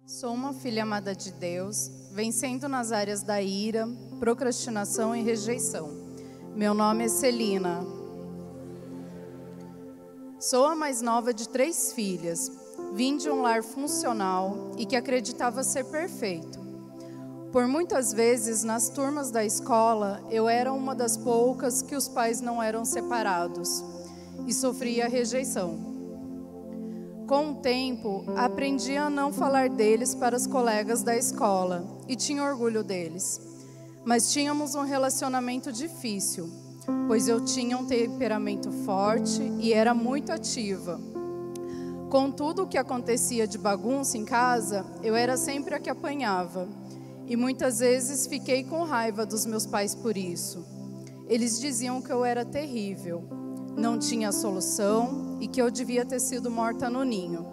Sou uma filha amada de Deus, vencendo nas áreas da ira, procrastinação e rejeição. Meu nome é Celina. Sou a mais nova de 3 filhas. Vim de um lar funcional e que acreditava ser perfeito. Por muitas vezes, nas turmas da escola, eu era uma das poucas que os pais não eram separados e sofria rejeição. Com o tempo, aprendi a não falar deles para os colegas da escola e tinha orgulho deles. Mas tínhamos um relacionamento difícil, pois eu tinha um temperamento forte e era muito ativa. Com tudo o que acontecia de bagunça em casa, eu era sempre a que apanhava. E muitas vezes fiquei com raiva dos meus pais por isso. Eles diziam que eu era terrível, não tinha solução e que eu devia ter sido morta no ninho.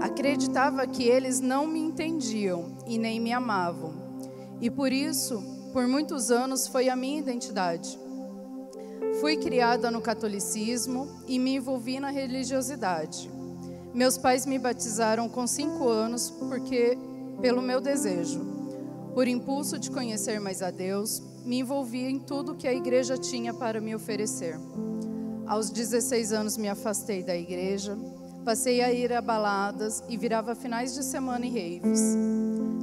Acreditava que eles não me entendiam e nem me amavam. E por isso, por muitos anos, foi a minha identidade. Fui criada no catolicismo e me envolvi na religiosidade. Meus pais me batizaram com 5 anos pelo meu desejo. Por impulso de conhecer mais a Deus, me envolvi em tudo que a igreja tinha para me oferecer. Aos 16 anos me afastei da igreja, passei a ir a baladas e virava finais de semana em raves.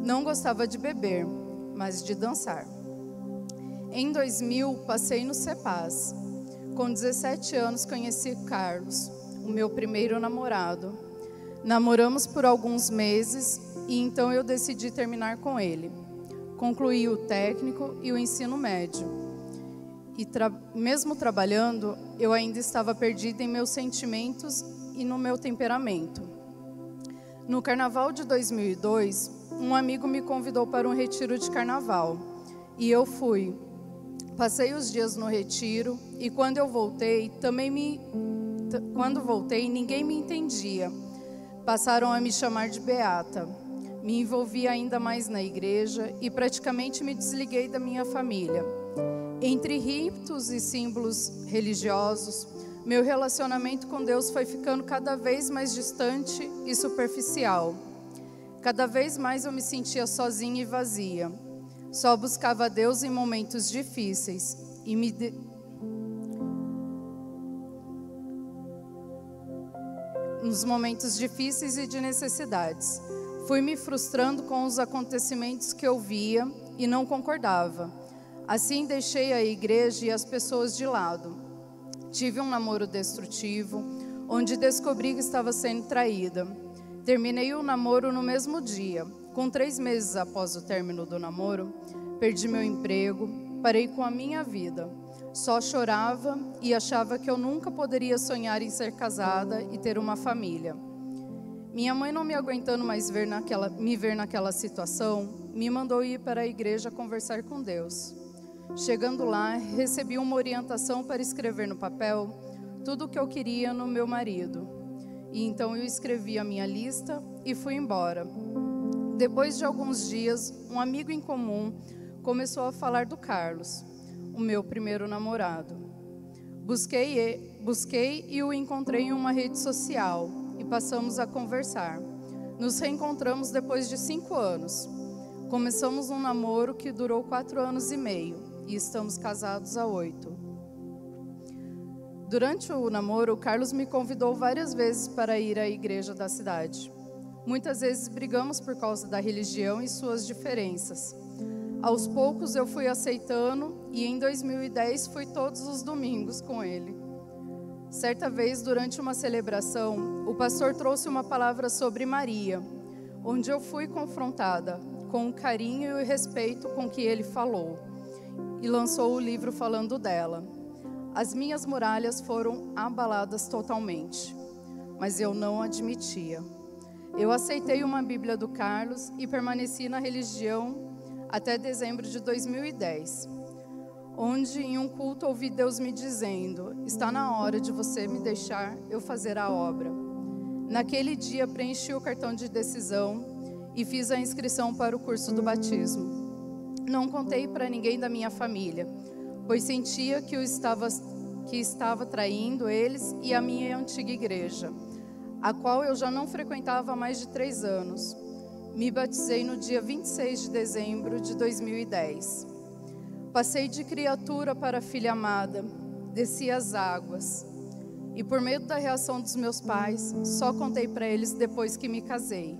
Não gostava de beber, mas de dançar. Em 2000, passei no CEPAS. Com 17 anos, conheci Carlos, o meu primeiro namorado. Namoramos por alguns meses e então eu decidi terminar com ele. Concluí o técnico e o ensino médio. E mesmo trabalhando, eu ainda estava perdida em meus sentimentos e no meu temperamento. No carnaval de 2002, um amigo me convidou para um retiro de carnaval. E eu fui. Passei os dias no retiro e quando voltei, ninguém me entendia. Passaram a me chamar de Beata. Me envolvi ainda mais na igreja e praticamente me desliguei da minha família. Entre ritos e símbolos religiosos, meu relacionamento com Deus foi ficando cada vez mais distante e superficial. Cada vez mais eu me sentia sozinha e vazia. Só buscava Deus em momentos difíceis e nos momentos difíceis e de necessidades. Fui me frustrando com os acontecimentos que eu via e não concordava. Assim deixei a igreja e as pessoas de lado. Tive um namoro destrutivo, onde descobri que estava sendo traída. Terminei o namoro no mesmo dia. Com 3 meses após o término do namoro, perdi meu emprego, parei com a minha vida. Só chorava e achava que eu nunca poderia sonhar em ser casada e ter uma família. Minha mãe, não me aguentando mais me ver naquela situação, me mandou ir para a igreja conversar com Deus. Chegando lá, recebi uma orientação para escrever no papel tudo o que eu queria no meu marido. E então eu escrevi a minha lista e fui embora. Depois de alguns dias, um amigo em comum começou a falar do Carlos, o meu primeiro namorado. Busquei e o encontrei em uma rede social e passamos a conversar. Nos reencontramos depois de 5 anos. Começamos um namoro que durou 4 anos e meio e estamos casados há 8. Durante o namoro, o Carlos me convidou várias vezes para ir à igreja da cidade. Muitas vezes brigamos por causa da religião e suas diferenças. Aos poucos eu fui aceitando e em 2010 fui todos os domingos com ele. Certa vez, durante uma celebração, o pastor trouxe uma palavra sobre Maria, onde eu fui confrontada com o carinho e o respeito com que ele falou, e lançou o livro falando dela. As minhas muralhas foram abaladas totalmente, mas eu não admitia. Eu aceitei uma Bíblia do Carlos e permaneci na religião até dezembro de 2010, onde em um culto ouvi Deus me dizendo: está na hora de você me deixar eu fazer a obra. Naquele dia preenchi o cartão de decisão e fiz a inscrição para o curso do batismo. Não contei para ninguém da minha família, pois sentia que estava traindo eles e a minha antiga igreja. a qual eu já não frequentava há mais de 3 anos. Me batizei no dia 26 de dezembro de 2010. Passei de criatura para filha amada, desci as águas. E por medo da reação dos meus pais, só contei para eles depois que me casei.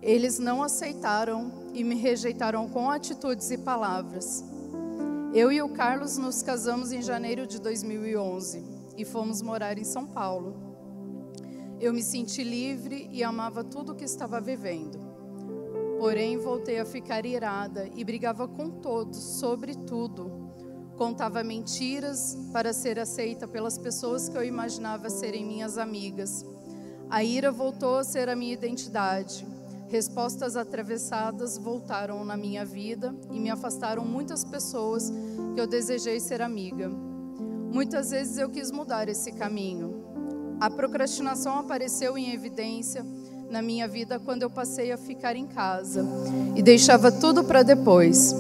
Eles não aceitaram e me rejeitaram com atitudes e palavras. Eu e o Carlos nos casamos em janeiro de 2011 e fomos morar em São Paulo. Eu me senti livre e amava tudo o que estava vivendo. Porém, voltei a ficar irada e brigava com todos sobre tudo. Contava mentiras para ser aceita pelas pessoas que eu imaginava serem minhas amigas. A ira voltou a ser a minha identidade. Respostas atravessadas voltaram na minha vida e me afastaram muitas pessoas que eu desejei ser amiga. Muitas vezes eu quis mudar esse caminho. A procrastinação apareceu em evidência na minha vida quando eu passei a ficar em casa e deixava tudo para depois.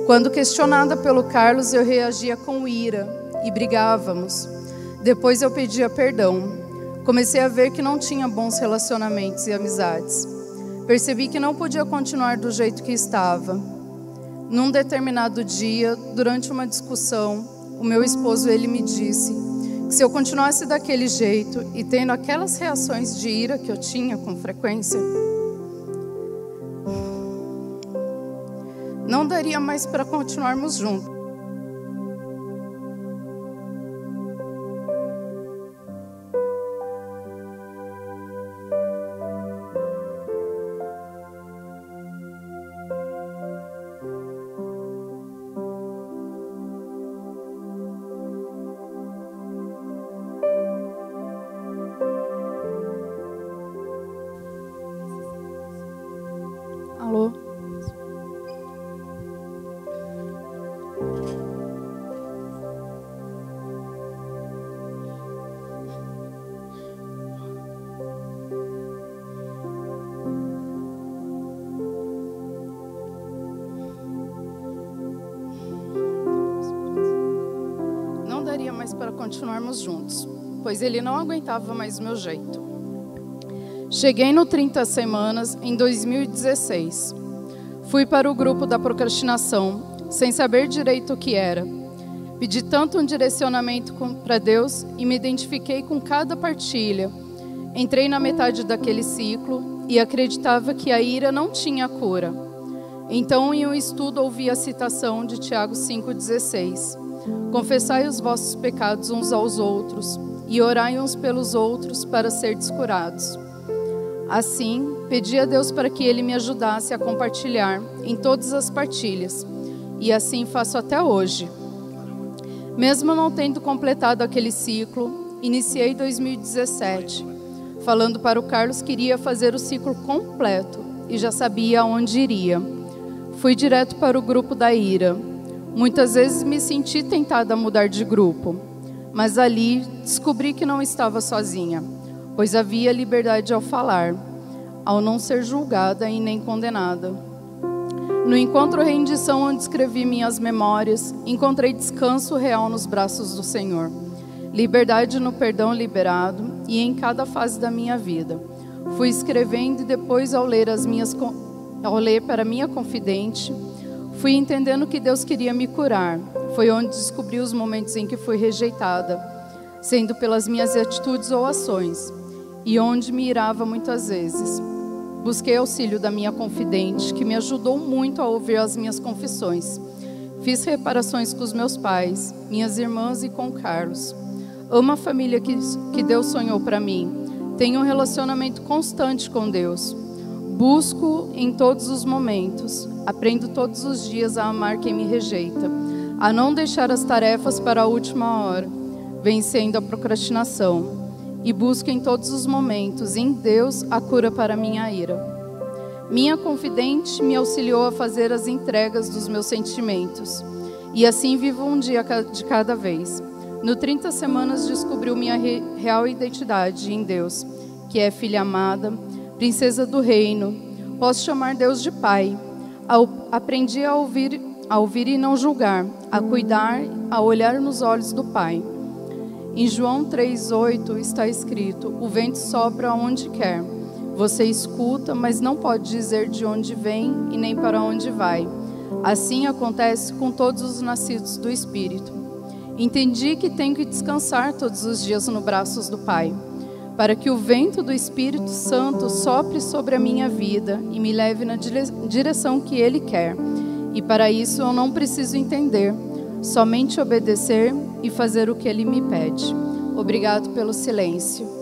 Quando questionada pelo Carlos, eu reagia com ira e brigávamos. Depois eu pedia perdão. Comecei a ver que não tinha bons relacionamentos e amizades. Percebi que não podia continuar do jeito que estava. Num determinado dia, durante uma discussão, o meu esposo, ele me disse que se eu continuasse daquele jeito e tendo aquelas reações de ira que eu tinha com frequência, não daria mais para continuarmos juntos. Alô? Não daria mais para continuarmos juntos, pois ele não aguentava mais o meu jeito. Cheguei no 30 Semanas em 2016. Fui para o grupo da procrastinação, sem saber direito o que era. Pedi tanto um direcionamento para Deus e me identifiquei com cada partilha. Entrei na metade daquele ciclo e acreditava que a ira não tinha cura. Então, em um estudo, ouvi a citação de Tiago 5,16. Confessai os vossos pecados uns aos outros e orai uns pelos outros para serdes curados. Assim, pedi a Deus para que Ele me ajudasse a compartilhar em todas as partilhas, e assim faço até hoje. Mesmo não tendo completado aquele ciclo, iniciei 2017, falando para o Carlos que iria fazer o ciclo completo e já sabia aonde iria. Fui direto para o grupo da ira. Muitas vezes me senti tentada a mudar de grupo, mas ali descobri que não estava sozinha, pois havia liberdade ao falar, ao não ser julgada e nem condenada. No encontro rendição, onde escrevi minhas memórias, encontrei descanso real nos braços do Senhor, liberdade no perdão liberado e em cada fase da minha vida. Fui escrevendo e depois ao ler para minha confidente, fui entendendo que Deus queria me curar. Foi onde descobri os momentos em que fui rejeitada, sendo pelas minhas atitudes ou ações, e onde me irava muitas vezes. Busquei auxílio da minha confidente, que me ajudou muito a ouvir as minhas confissões. Fiz reparações com os meus pais, minhas irmãs e com Carlos. Amo a família que Deus sonhou para mim. Tenho um relacionamento constante com Deus. Busco em todos os momentos. Aprendo todos os dias a amar quem me rejeita, a não deixar as tarefas para a última hora, vencendo a procrastinação. E busco em todos os momentos, em Deus, a cura para minha ira. Minha confidente me auxiliou a fazer as entregas dos meus sentimentos. E assim vivo um dia de cada vez. No 30 Semanas descobriu minha real identidade em Deus, que é filha amada, princesa do reino. Posso chamar Deus de Pai. Aprendi a ouvir e não julgar, a cuidar, a olhar nos olhos do Pai. Em João 3,8 está escrito: o vento sopra onde quer. Você escuta, mas não pode dizer de onde vem e nem para onde vai. Assim acontece com todos os nascidos do Espírito. Entendi que tenho que descansar todos os dias nos braços do Pai, para que o vento do Espírito Santo sopre sobre a minha vida e me leve na direção que Ele quer. E para isso eu não preciso entender, somente obedecer e fazer o que Ele me pede. Obrigado pelo silêncio.